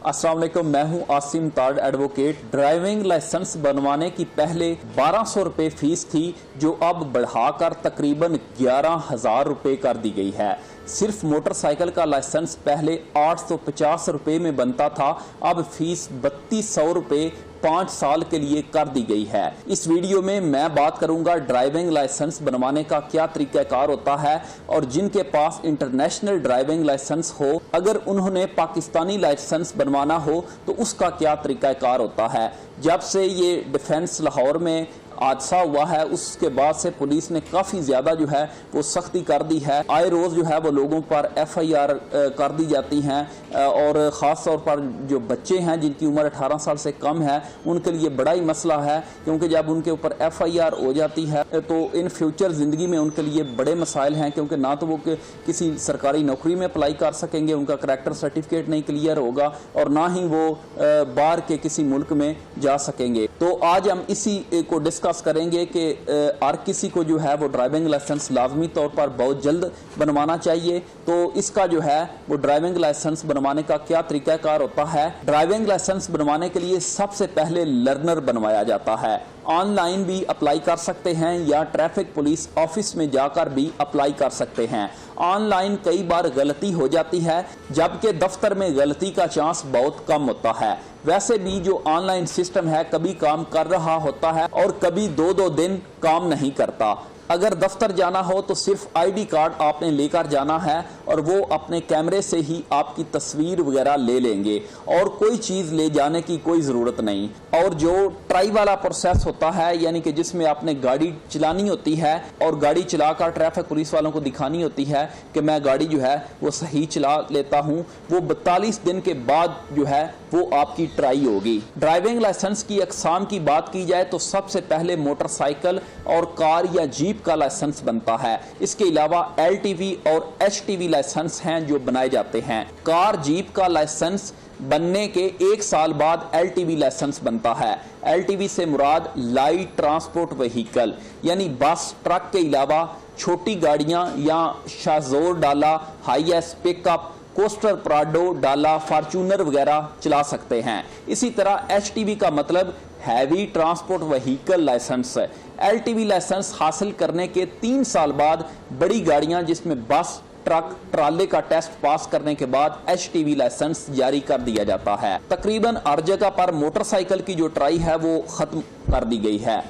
अस्सलाम वालेकुम, मैं हूं आसिम ताड़ एडवोकेट। ड्राइविंग लाइसेंस बनवाने की पहले 1200 रुपये फीस थी, जो अब बढ़ाकर तकरीबन 11,000 रुपये कर दी गई है। सिर्फ मोटरसाइकिल का लाइसेंस पहले 850 रुपये में बनता था, अब फीस 3200 रुपये 5 साल के लिए कर दी गई है। इस वीडियो में मैं बात करूंगा ड्राइविंग लाइसेंस बनवाने का क्या तरीकाकार होता है, और जिनके पास इंटरनेशनल ड्राइविंग लाइसेंस हो, अगर उन्होंने पाकिस्तानी लाइसेंस बनवाना हो तो उसका क्या तरीकाकार होता है। जब से ये डिफेंस लाहौर में हादसा हुआ है, उसके बाद से पुलिस ने काफ़ी ज़्यादा जो है वो सख्ती कर दी है। आए रोज़ जो है वो लोगों पर FIR कर दी जाती हैं, और ख़ास तौर पर जो बच्चे हैं जिनकी उम्र 18 साल से कम है, उनके लिए बड़ा ही मसला है, क्योंकि जब उनके ऊपर FIR हो जाती है तो इन फ्यूचर ज़िंदगी में उनके लिए बड़े मसाइल हैं, क्योंकि ना तो वो किसी सरकारी नौकरी में अप्लाई कर सकेंगे, उनका करैक्टर सर्टिफिकेट नहीं क्लियर होगा, और ना ही वो बाहर के किसी मुल्क में जा सकेंगे। तो आज हम इसी को डिस्कस करेंगे कि हर किसी को जो है वो ड्राइविंग लाइसेंस लाजमी तौर पर बहुत जल्द बनवाना चाहिए। तो इसका जो है वो ड्राइविंग लाइसेंस बनवाने का क्या तरीकाकार होता है। ड्राइविंग लाइसेंस बनवाने के लिए सबसे पहले लर्नर बनवाया जाता है। ऑनलाइन भी अप्लाई कर सकते हैं या ट्रैफिक पुलिस ऑफिस में जाकर भी अप्लाई कर सकते हैं। ऑनलाइन कई बार गलती हो जाती है, जबकि दफ्तर में गलती का चांस बहुत कम होता है। वैसे भी जो ऑनलाइन सिस्टम है कभी काम कर रहा होता है और कभी 2-2 दिन काम नहीं करता। अगर दफ्तर जाना हो तो सिर्फ ID कार्ड आपने लेकर जाना है, और वो अपने कैमरे से ही आपकी तस्वीर वगैरह ले लेंगे, और कोई चीज़ ले जाने की कोई ज़रूरत नहीं। और जो ट्राई वाला प्रोसेस होता है, यानी कि जिसमें आपने गाड़ी चलानी होती है और गाड़ी चलाकर ट्रैफिक पुलिस वालों को दिखानी होती है कि मैं गाड़ी जो है वो सही चला लेता हूँ, वो 42 दिन के बाद जो है वो आपकी ट्राई होगी। ड्राइविंग लाइसेंस की अकसाम की बात की जाए तो सबसे पहले मोटरसाइकिल और कार या जीप का लाइसेंस बनता है। इसके अलावा LTV और HTV लाइसेंस हैं जो बनाए जाते हैं। कार जीप का लाइसेंस बनने के 1 साल बाद LTV लाइसेंस बनता है। LTV से मुराद लाइट ट्रांसपोर्ट व्हीकल, यानी बस ट्रक के अलावा छोटी गाड़ियां या शाजोर डाला, हाईएस पिकअप, कोस्टर प्राडो डाला, फार्चूनर वगैरह चला सकते हैं। इसी तरह HTV का मतलब हैवी ट्रांसपोर्ट व्हीकल लाइसेंस है। LTV लाइसेंस हासिल करने के 3 साल बाद बड़ी गाड़ियां जिसमें बस, ट्रक, ट्राले का टेस्ट पास करने के बाद HTV लाइसेंस जारी कर दिया जाता है। तकरीबन हर जगह पर मोटरसाइकिल की जो ट्राई है वो खत्म कर दी गई है।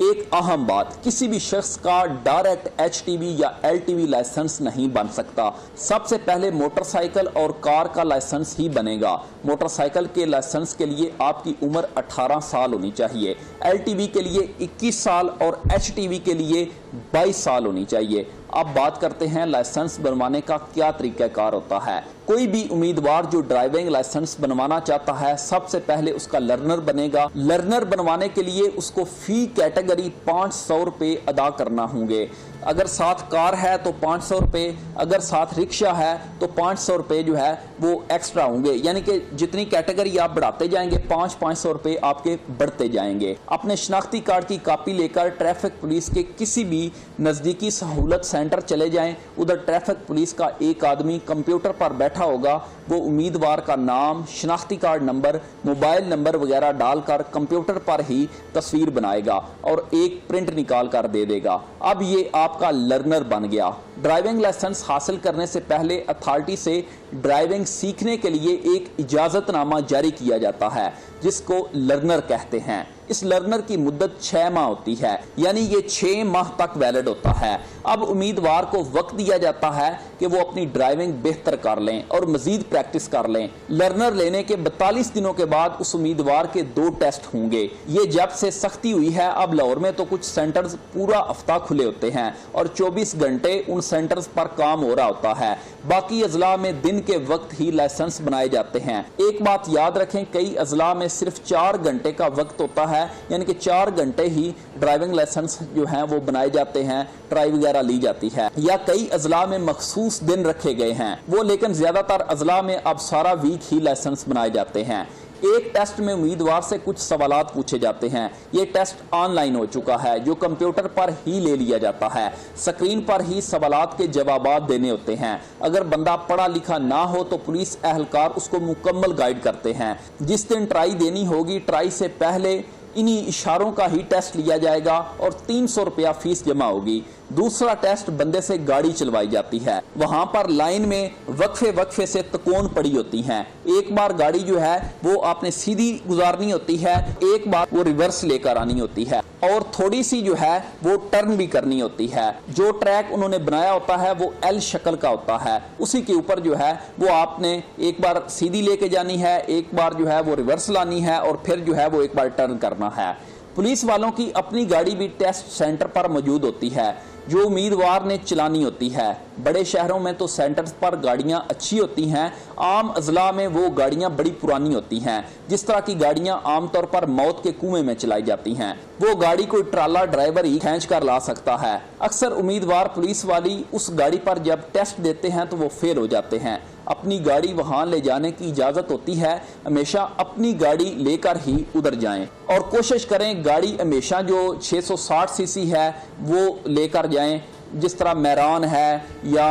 एक अहम बात, किसी भी शख्स का डायरेक्ट HTV या LTV लाइसेंस नहीं बन सकता। सबसे पहले मोटरसाइकिल और कार का लाइसेंस ही बनेगा। मोटरसाइकिल के लाइसेंस के लिए आपकी उम्र 18 साल होनी चाहिए, LTV के लिए 21 साल और HTV के लिए 22 साल होनी चाहिए। अब बात करते हैं लाइसेंस बनवाने का क्या तरीकाकार होता है। कोई भी उम्मीदवार जो ड्राइविंग लाइसेंस बनवाना चाहता है, सबसे पहले उसका लर्नर बनेगा। लर्नर बनवाने के लिए उसको फी कैटेगरी 500 रुपये अदा करना होंगे। अगर साथ कार है तो 500 रुपये, अगर साथ रिक्शा है तो 500 रुपये जो है वो एक्स्ट्रा होंगे, यानी कि जितनी कैटेगरी आप बढ़ाते जाएंगे 500 रुपये आपके बढ़ते जाएंगे। अपने शनाख्ती कार्ड की कॉपी लेकर ट्रैफिक पुलिस के किसी भी नज़दीकी सहूलत सेंटर चले जाएं। उधर ट्रैफिक पुलिस का एक आदमी कंप्यूटर पर बैठा होगा, वो उम्मीदवार का नाम, शनाख्ती कार्ड नंबर, मोबाइल नंबर वगैरह डालकर कंप्यूटर पर ही तस्वीर बनाएगा और एक प्रिंट निकाल कर दे देगा। अब ये आपका लर्नर बन गया। ड्राइविंग लाइसेंस हासिल करने से पहले अथॉरिटी से ड्राइविंग सीखने के लिए एक इजाजतनामा जारी किया जाता है, जिसको लर्नर कहते हैं। इस लर्नर की मुद्दत 6 माह होती है, यानी ये 6 माह तक वैलिड होता है। अब उम्मीदवार को वक्त दिया जाता है कि वो अपनी ड्राइविंग बेहतर कर लें और मजीद प्रैक्टिस कर लें। लर्नर लेने के 42 दिनों के बाद उस उम्मीदवार के 2 टेस्ट होंगे। ये जब से सख्ती हुई है, अब लाहौर में तो कुछ सेंटर्स पूरा हफ्ता खुले होते हैं और 24 घंटे उन सेंटर्स पर काम हो रहा होता है। बाकी अजला में दिन के वक्त ही लाइसेंस बनाए जाते हैं। एक बात याद रखें, कई अजला में सिर्फ 4 घंटे का वक्त होता है, यानी कि 4 घंटे ही ड्राइविंग लाइसेंस जो हैं वो बनाए जाते हैं, ट्राई वगैरह ली जाती है। या कई अजला में मखसूस दिन रखे गए हैं वो, लेकिन ज्यादातर अजला में अब सारा वीक ही लाइसेंस बनाए जाते हैं। एक टेस्ट में उम्मीदवार से कुछ सवालात पूछे जाते हैं। ये टेस्ट ऑनलाइन हो चुका है, जो कंप्यूटर पर ही ले लिया जाता है। स्क्रीन पर ही सवालात के जवाबात देने होते हैं। अगर बंदा पढ़ा लिखा ना हो तो पुलिस एहलकार उसको मुकम्मल गाइड करते हैं। जिस दिन ट्राई देनी होगी, ट्राई से पहले इन्हीं इशारों का ही टेस्ट लिया जाएगा और 300 रुपया फीस जमा होगी। दूसरा टेस्ट बंदे से गाड़ी चलवाई जाती है। वहां पर लाइन में वक्फे से तकोन पड़ी होती हैं। एक बार गाड़ी जो है वो आपने सीधी गुजारनी होती है, एक बार वो रिवर्स लेकर आनी होती है और थोड़ी सी जो है वो टर्न भी करनी होती है। जो ट्रैक उन्होंने बनाया होता है वो एल शक्ल का होता है, उसी के ऊपर जो है वो आपने एक बार सीधी लेके जानी है, एक बार जो है वो रिवर्स लानी है और फिर जो है वो एक बार टर्न करना है। पुलिस वालों की अपनी गाड़ी भी टेस्ट सेंटर पर मौजूद होती है, जो उम्मीदवार ने चलानी होती है। बड़े शहरों में तो सेंटर्स पर गाड़ियां अच्छी होती हैं, आम अजला में वो गाड़ियां बड़ी पुरानी होती हैं। जिस तरह की गाड़ियां आमतौर पर मौत के कुएं में चलाई जाती हैं, वो गाड़ी कोई ट्राला ड्राइवर ही खींच कर ला सकता है। अक्सर उम्मीदवार पुलिस वाली उस गाड़ी पर जब टेस्ट देते हैं तो वो फेल हो जाते हैं। अपनी गाड़ी वहां ले जाने की इजाजत होती है, हमेशा अपनी गाड़ी लेकर ही उधर जाएं और कोशिश करें गाड़ी हमेशा जो 660 सीसी है वो लेकर जाएं। जिस तरह मैरान है या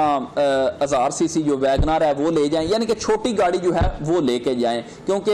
1000 सीसी जो वैगनर है वो ले जाएं, यानी कि छोटी गाड़ी जो है वो लेके जाएं, क्योंकि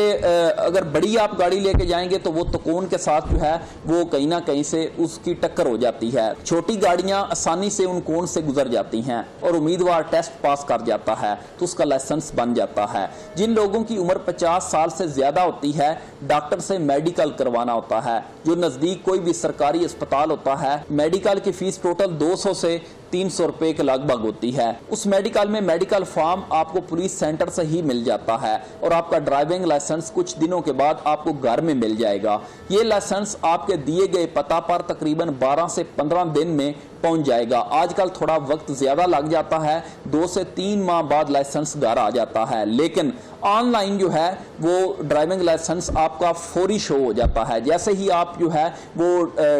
अगर बड़ी आप गाड़ी लेके जाएंगे तो वो तकोन के साथ जो है वो कहीं ना कहीं से उसकी टक्कर हो जाती है। छोटी गाड़ियां आसानी से उन कोन से गुजर जाती हैं और उम्मीदवार टेस्ट पास कर जाता है तो उसका लाइसेंस बन जाता है। जिन लोगों की उम्र 50 साल से ज्यादा होती है, डॉक्टर से मेडिकल करवाना होता है। जो नजदीक कोई भी सरकारी अस्पताल होता है, मेडिकल की फीस टोटल 200 से 300 रुपए के लगभग होती है। उस मेडिकल में मेडिकल फॉर्म आपको पुलिस सेंटर से ही मिल जाता है और आपका ड्राइविंग लाइसेंस कुछ दिनों के बाद आपको घर में मिल जाएगा। ये लाइसेंस आपके दिए गए पता पर तकरीबन 12 से 15 दिन में पहुंच जाएगा। आजकल थोड़ा वक्त ज्यादा लग जाता है, 2 से 3 माह बाद लाइसेंस घर आ जाता है, लेकिन ऑनलाइन जो है वो ड्राइविंग लाइसेंस आपका फौरी शो हो जाता है। जैसे ही आप जो है वो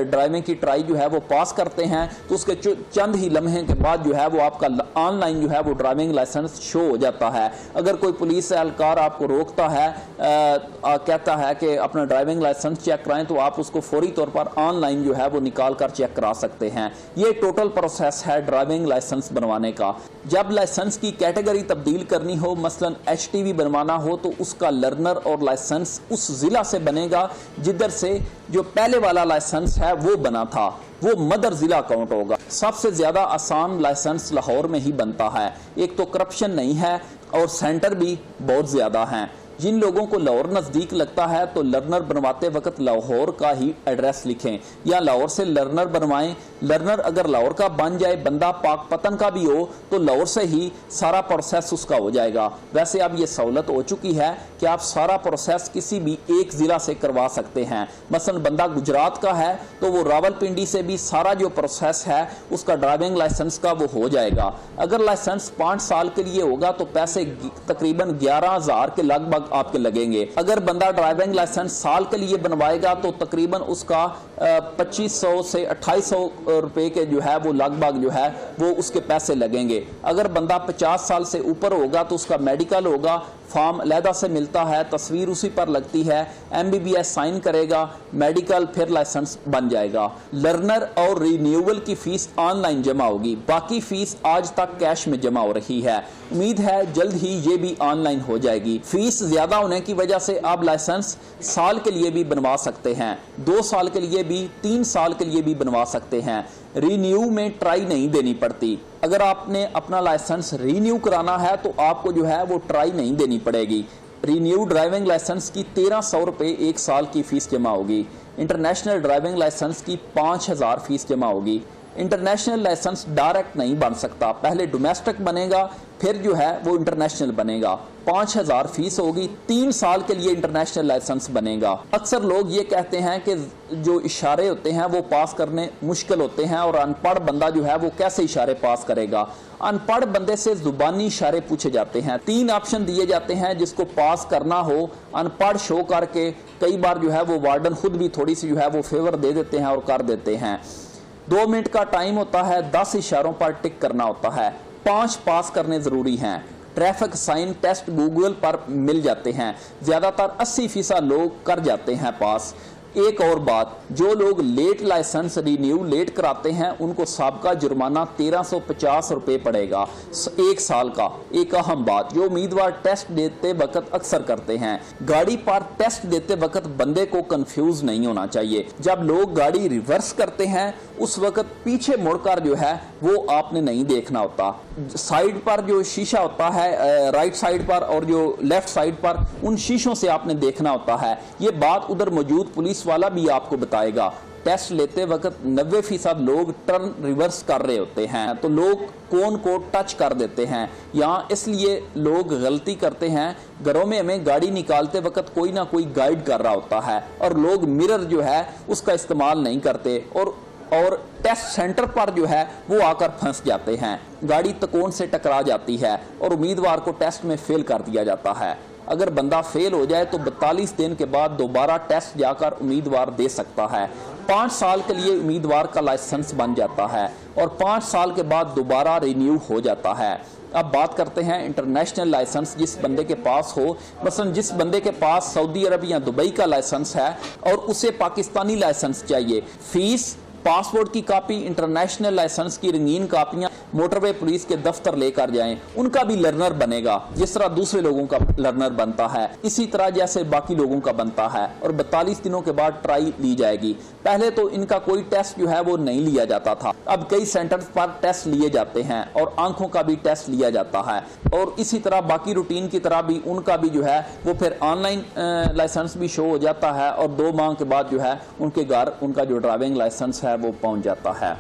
ड्राइविंग की ट्राई जो है वो पास करते हैं तो उसके चंद ही लम्हे के बाद जो है वो आपका ऑनलाइन जो है वो ड्राइविंग लाइसेंस शो हो जाता है। अगर कोई पुलिस एहलकार आपको रोकता है, कहता है कि अपना ड्राइविंग लाइसेंस चेक कराएं, तो आप उसको फौरी तौर पर ऑनलाइन जो है वो निकाल कर चेक करा सकते हैं। ये टोटल प्रोसेस है ड्राइविंग लाइसेंस बनवाने का। जब लाइसेंस की कैटेगरी तब्दील करनी हो, मसलन HTV बनवाना हो, तो उसका लर्नर और लाइसेंस उस जिला से बनेगा जिधर से जो पहले वाला लाइसेंस है वो बना था, वो मदर जिला काउंट होगा। सबसे ज्यादा आसान लाइसेंस लाहौर में ही बनता है। एक तो करप्शन नहीं है और सेंटर भी बहुत ज्यादा हैं। जिन लोगों को लाहौर नजदीक लगता है तो लर्नर बनवाते वक्त लाहौर का ही एड्रेस लिखें या लाहौर से लर्नर बनवाएं। लर्नर अगर लाहौर का बन जाए, बंदा पाकपतन का भी हो, तो लाहौर से ही सारा प्रोसेस उसका हो जाएगा। वैसे अब ये सहूलत हो चुकी है कि आप सारा प्रोसेस किसी भी एक जिला से करवा सकते हैं। मसलन बंदा गुजरात का है तो वो रावलपिंडी से भी सारा जो प्रोसेस है उसका ड्राइविंग लाइसेंस का वो हो जाएगा। अगर लाइसेंस 5 साल के लिए होगा तो पैसे तकरीबन 11,000 के लगभग आपके लगेंगे। अगर बंदा ड्राइविंग लाइसेंस साल के लिए बनवाएगा तो तकरीबन उसका 2500 से 2800 रुपए के जो है वो लगभग जो है वो उसके पैसे लगेंगे। अगर बंदा 50 साल से ऊपर होगा तो उसका मेडिकल होगा, फॉर्म अलहदा से मिलता है, तस्वीर उसी पर लगती है, MBBS साइन करेगा, मेडिकल, फिर लाइसेंस बन जाएगा। लर्नर और रिन्यूअल की फीस ऑनलाइन जमा होगी, बाकी फीस आज तक कैश में जमा हो रही है। उम्मीद है जल्द ही ये भी ऑनलाइन हो जाएगी। फीस ज्यादा होने की वजह से आप लाइसेंस साल के लिए भी बनवा सकते हैं, 2 साल के लिए भी, 3 साल के लिए भी बनवा सकते हैं। रिन्यू में ट्राई नहीं देनी पड़ती। अगर आपने अपना लाइसेंस रिन्यू कराना है तो आपको जो है वो ट्राई नहीं देनी पड़ेगी। रिन्यू ड्राइविंग लाइसेंस की 1300 रुपए 1 साल की फीस जमा होगी। इंटरनेशनल ड्राइविंग लाइसेंस की 5000 फीस जमा होगी। इंटरनेशनल लाइसेंस डायरेक्ट नहीं बन सकता, पहले डोमेस्टिक बनेगा फिर जो है वो इंटरनेशनल बनेगा। 5000 फीस होगी, 3 साल के लिए इंटरनेशनल लाइसेंस बनेगा। अक्सर लोग ये कहते हैं कि जो इशारे होते हैं वो पास करने मुश्किल होते हैं और अनपढ़ बंदा जो है वो कैसे इशारे पास करेगा। अनपढ़ बंदे से जुबानी इशारे पूछे जाते हैं, 3 ऑप्शन दिए जाते हैं जिसको पास करना हो अनपढ़ शो करके। कई बार जो है वो वार्डन खुद भी थोड़ी सी जो है वो फेवर दे देते हैं और कर देते हैं। 2 मिनट का टाइम होता है, 10 इशारों पर टिक करना होता है, 5 पास करने जरूरी हैं। ट्रैफिक साइन टेस्ट गूगल पर मिल जाते हैं। ज़्यादातर 80% लोग कर जाते हैं पास। एक और बात, जो लोग लेट लाइसेंस रिन्यू लेट कराते हैं उनको साबका जुर्माना 1350 रुपये पड़ेगा 1 साल का। एक अहम बात जो उम्मीदवार टेस्ट देते वक्त अक्सर करते हैं, गाड़ी पर टेस्ट देते वक्त बंदे को कंफ्यूज नहीं होना चाहिए। जब लोग गाड़ी रिवर्स करते हैं उस वक्त पीछे मुड़कर जो है वो आपने नहीं देखना होता। साइड पर जो शीशा होता है राइट साइड पर और जो लेफ्ट साइड पर, उन शीशों से आपने देखना होता है। ये बात उधर मौजूद पुलिस वाला भी आपको बताएगा। टेस्ट लेते वक्त 90% लोग टर्न रिवर्स कर रहे होते हैं, तो लोग कोन को टच कर देते हैं। यहाँ इसलिए लोग गलती करते हैं, घरों में हमें गाड़ी निकालते वक्त कोई ना कोई गाइड कर रहा होता है और लोग मिरर जो है उसका इस्तेमाल नहीं करते और टेस्ट सेंटर पर जो है वो आकर फंस जाते हैं। गाड़ी तकोन से टकरा जाती है और उम्मीदवार को टेस्ट में फेल कर दिया जाता है। अगर बंदा फेल हो जाए तो 42 दिन के बाद दोबारा टेस्ट जाकर उम्मीदवार दे सकता है। 5 साल के लिए उम्मीदवार का लाइसेंस बन जाता है और 5 साल के बाद दोबारा रिन्यू हो जाता है। अब बात करते हैं इंटरनेशनल लाइसेंस जिस बंदे के पास हो। मसलन जिस बंदे के पास सऊदी अरब या दुबई का लाइसेंस है और उसे पाकिस्तानी लाइसेंस चाहिए, फीस, पासपोर्ट की कॉपी, इंटरनेशनल लाइसेंस की रंगीन कॉपियां मोटरवे पुलिस के दफ्तर लेकर जाएं। उनका भी लर्नर बनेगा जिस तरह दूसरे लोगों का लर्नर बनता है, इसी तरह जैसे बाकी लोगों का बनता है। और 42 दिनों के बाद ट्राई ली जाएगी। पहले तो इनका कोई टेस्ट जो है वो नहीं लिया जाता था, अब कई सेंटर्स पर टेस्ट लिए जाते हैं और आंखों का भी टेस्ट लिया जाता है। और इसी तरह बाकी रूटीन की तरह भी उनका भी जो है वो फिर ऑनलाइन लाइसेंस भी शो हो जाता है और 2 माह के बाद जो है उनके घर उनका जो ड्राइविंग लाइसेंस है वो पहुंच जाता है।